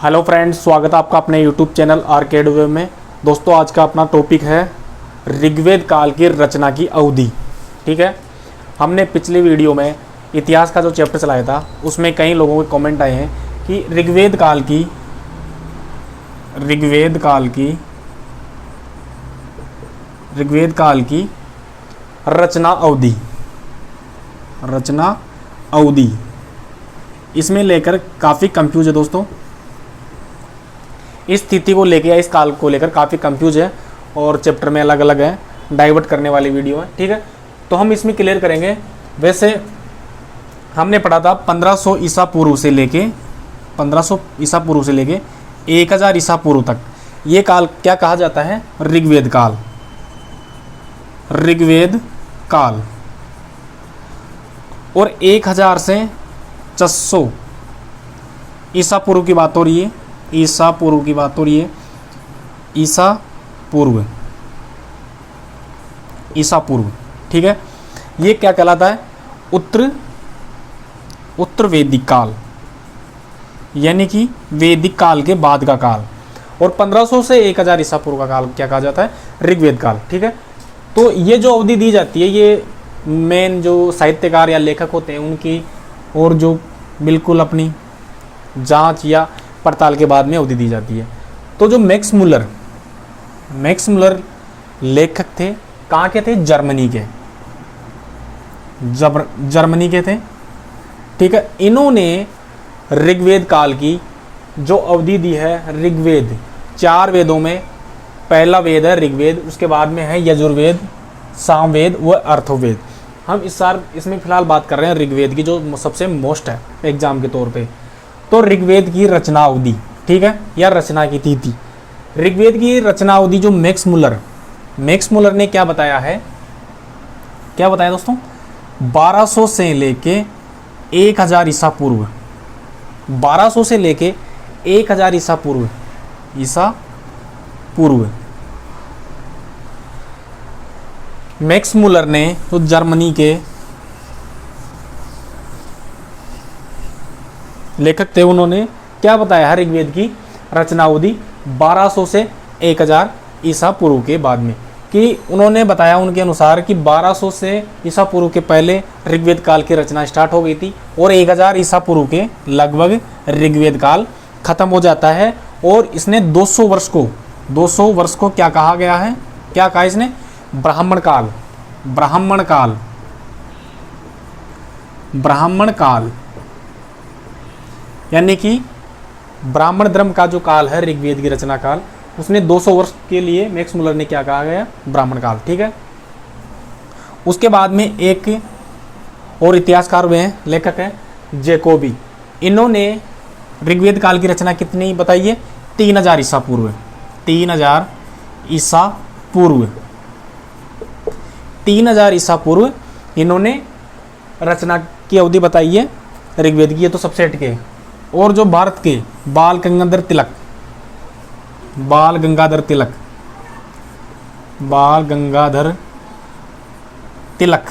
Hello friends, स्वागत है आपका अपने यूट्यूब चैनल आर्केड वेब में। दोस्तों, आज का अपना टॉपिक है ऋग्वेद काल की रचना की अवधि। ठीक है, हमने पिछली वीडियो में इतिहास का जो चैप्टर चलाया था उसमें कई लोगों के कमेंट आए हैं कि ऋग्वेद काल की रचना अवधि इसमें लेकर काफ़ी कंफ्यूज है। दोस्तों, इस स्थिति को लेकर या इस काल को लेकर काफ़ी कंफ्यूज है और चैप्टर में अलग अलग है, डाइवर्ट करने वाली वीडियो है। ठीक है, तो हम इसमें क्लियर करेंगे। वैसे हमने पढ़ा था 1500 ईसा पूर्व से लेके 1000 ईसा पूर्व तक ये काल क्या कहा जाता है? ऋग्वेद काल। और 1000 से 600 ईसा पूर्व की बात हो रही है। ईसा पूर्व। ठीक है, ये क्या कहलाता है? उत्तर वैदिक काल, यानी कि वैदिक काल के बाद का काल। और 1500 से 1000 ईसा पूर्व का काल क्या कहा जाता है? ऋग्वेद काल। ठीक है, तो ये जो अवधि दी जाती है ये मेन जो साहित्यकार या लेखक होते हैं उनकी, और जो बिल्कुल अपनी जांच या पड़ताल के बाद में अवधि दी जाती है। तो जो मैक्स मुलर लेखक थे, कहाँ के थे? जर्मनी के थे। ठीक है, इन्होंने ऋग्वेद काल की जो अवधि दी है, ऋग्वेद 4 वेदों में पहला वेद है ऋग्वेद, उसके बाद में है यजुर्वेद, सामवेद व अर्थवेद। हम इसमें फिलहाल बात कर रहे हैं ऋग्वेद की, जो सबसे मोस्ट है एग्जाम के तौर पे। तो ऋग्वेद की रचना अवधि, ठीक है, या रचना की तिथि। ऋग्वेद की रचना अवधि जो मैक्स मुलर ने क्या बताया है? क्या बताया दोस्तों? 1200 से लेके 1000 ईसा पूर्व। 1200 से लेके 1000 ईसा पूर्व मैक्स मुलर ने, तो जर्मनी के लेखक थे, उन्होंने क्या बताया है? ऋग्वेद की रचना अवधि 1200 से 1000 ईसा पूर्व के बाद में, कि उन्होंने बताया उनके अनुसार कि 1200 से ईसा पूर्व के पहले ऋग्वेद काल की रचना स्टार्ट हो गई थी और 1000 ईसा पूर्व के लगभग ऋग्वेद काल खत्म हो जाता है। और इसने 200 वर्ष को क्या कहा गया है? क्या कहा इसने? ब्राह्मण काल, यानी कि ब्राह्मण धर्म का जो काल है ऋग्वेद की रचना काल, उसने 200 वर्ष के लिए मैक्स मुलर ने क्या कहा गया? ब्राह्मण काल। ठीक है, उसके बाद में एक और इतिहासकार हुए हैं, लेखक हैं जैकोबी। इन्होंने ऋग्वेद काल की रचना कितनी बताई है? 3000 ईसा पूर्व। 3000 ईसा पूर्व इन्होंने रचना की अवधि बताई है ऋग्वेद की। ये तो सबसे हटके। और जो भारत के बाल गंगाधर तिलक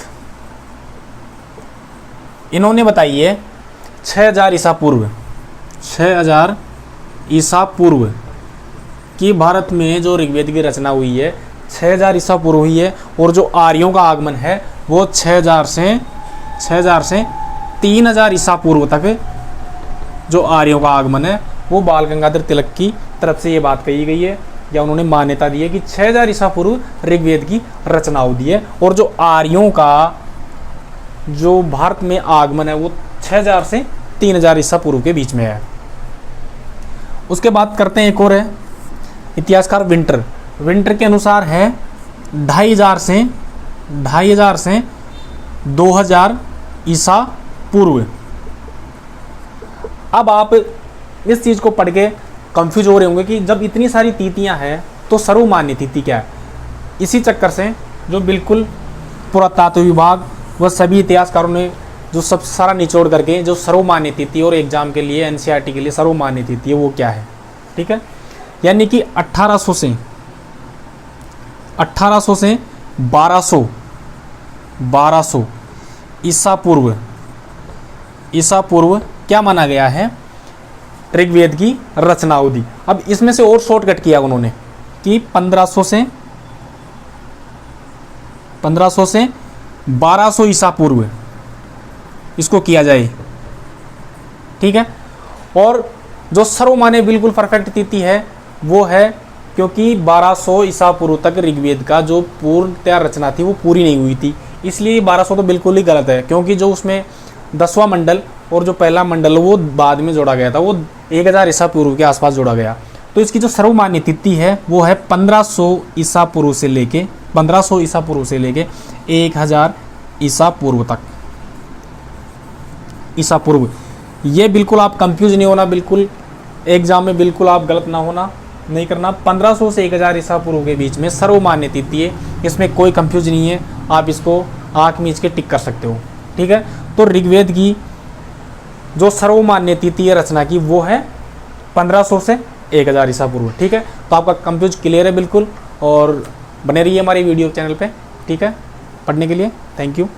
इन्होंने बताई है 6000 ईसा पूर्व कि भारत में जो ऋग्वेद की रचना हुई है 6000 ईसा पूर्व हुई है। और जो आर्यों का आगमन है वो 6000 से 3000 ईसा पूर्व तक जो आर्यों का आगमन है वो बाल गंगाधर तिलक की तरफ से ये बात कही गई है, या उन्होंने मान्यता दी है कि 6000 ईसा पूर्व ऋग्वेद की रचना अवधि है। और जो आर्यों का जो भारत में आगमन है वो 6000 से 3000 ईसा पूर्व के बीच में है। उसके बाद करते हैं एक और है इतिहासकार विंटर के अनुसार है 2500 से 2000 ईसा पूर्व। अब आप इस चीज़ को पढ़ के कंफ्यूज हो रहे होंगे कि जब इतनी सारी तिथियां हैं तो सर्वमान्य तिथि क्या है? इसी चक्कर से जो बिल्कुल पुरातत्व विभाग व सभी इतिहासकारों ने जो सब सारा निचोड़ करके जो सर्वमान्य तिथि और एग्जाम के लिए एनसीईआरटी के लिए सर्वमान्य तिथि है वो क्या है? ठीक है, यानी कि 1800 से 1200 ईसा पूर्व क्या माना गया है ऋग्वेद की रचना अवधि। अब इसमें से और शॉर्टकट किया उन्होंने कि 1500 से 1200 ईसा पूर्व इसको किया जाए, ठीक है। और जो सर्वमान्य बिल्कुल परफेक्ट तिथि है वो है, क्योंकि 1200 ईसा पूर्व तक ऋग्वेद का जो पूर्णतया रचना थी वो पूरी नहीं हुई थी, इसलिए 1200 तो बिल्कुल ही गलत है, क्योंकि जो उसमें 10वां मंडल और जो पहला मंडल वो बाद में जोड़ा गया था, वो 1000 ईसा पूर्व के आसपास जोड़ा गया। तो इसकी जो सर्वमान्य तिथि है वो है 1500 ईसा पूर्व से लेके 1000 ईसा पूर्व तक, ईसा पूर्व। ये बिल्कुल आप कंफ्यूज नहीं होना, बिल्कुल एग्जाम में बिल्कुल आप गलत ना होना, नहीं करना। 1500 से 1000 ईसा पूर्व के बीच में सर्वमान्य तिथि है, इसमें कोई कंफ्यूज नहीं है, आप इसको आँख मीच के टिक कर सकते हो, ठीक है। तो ऋग्वेद की जो सर्वमान्य तिथि है रचना की वो है 1500 से 1000 ईसा पूर्व, ठीक है। तो आपका कंफ्यूज क्लियर है बिल्कुल, और बने रहिए हमारी वीडियो चैनल पे, ठीक है, पढ़ने के लिए। Thank you.